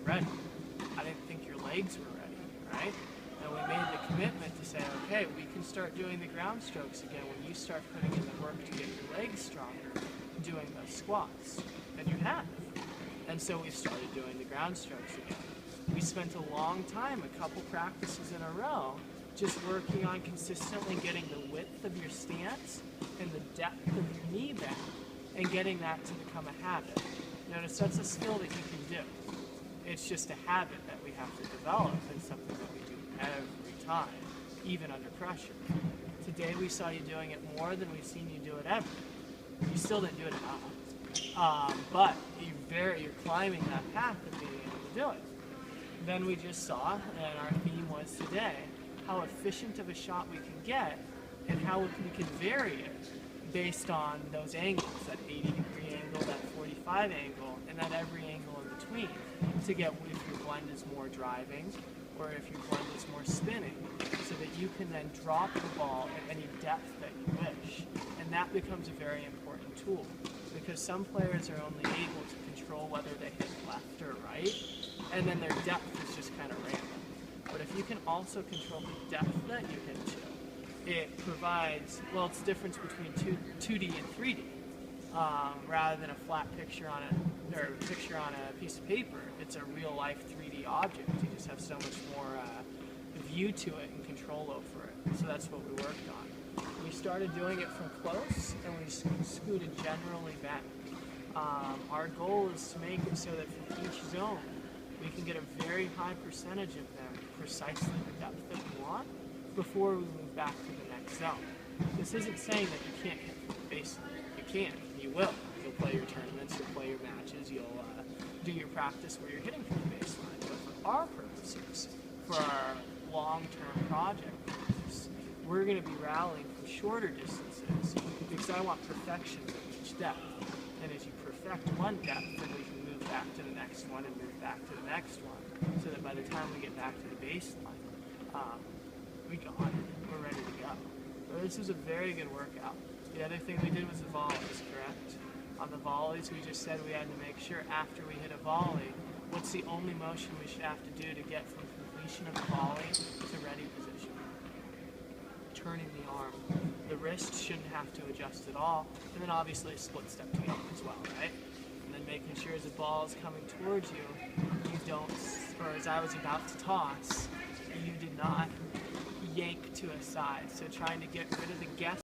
weren't ready. I didn't think your legs were ready, right? And we made the commitment to say, okay, we can start doing the ground strokes again when you start putting in the work to get your legs stronger, doing those squats. And you have. And so we started doing the ground strokes again. We spent a long time, a couple practices in a row, just working on consistently getting the width of your stance and the depth of your knee bend and getting that to become a habit. Notice that's a skill that you can do. It's just a habit that we have to develop and something that we do every time, even under pressure. Today we saw you doing it more than we've seen you do it ever. You still didn't do it enough, but you're climbing that path of being able to do it. Then we just saw, and our theme was today, how efficient of a shot we can get and how we can vary it based on those angles, that 80-degree angle, that 45 angle, and that every angle in between, to get if your blend is more driving or if your blend is more spinning, so that you can then drop the ball at any depth that you wish. And that becomes a very important tool, because some players are only able to control whether they hit left or right, and then their depth is just kind of random. But if you can also control the depth that you hit to, it provides, well, it's the difference between 2D and 3D. Rather than a flat picture on a picture on a piece of paper, it's a real life 3D object. You just have so much more view to it and control over it. So that's what we worked on. We started doing it from close, and we scooted generally back. Our goal is to make it so that from each zone, we can get a very high percentage of them precisely the depth that we want before we move back to the next zone. This isn't saying that you can't hit from the baseline. You can. You will. You'll play your tournaments, you'll play your matches, you'll do your practice where you're hitting from the baseline. But for our purposes, for our long-term project purposes, we're going to be rallying from shorter distances because I want perfection at each depth. And as you perfect one depth, then we can move back to the next one and move back to the next one, so that by the time we get back to the baseline, we got it. We're ready to go. So this was a very good workout. The other thing we did was the volleys, correct? On the volleys, we just said we had to make sure after we hit a volley, what's the only motion we should have to do to get from completion of the volley to ready position? Turning the arm. The wrist shouldn't have to adjust at all. And then obviously a split step to the arm as well, right? And then making sure as the ball is coming towards you, you don't, or as I was about to toss, you did not yank to a side. So trying to get rid of the guess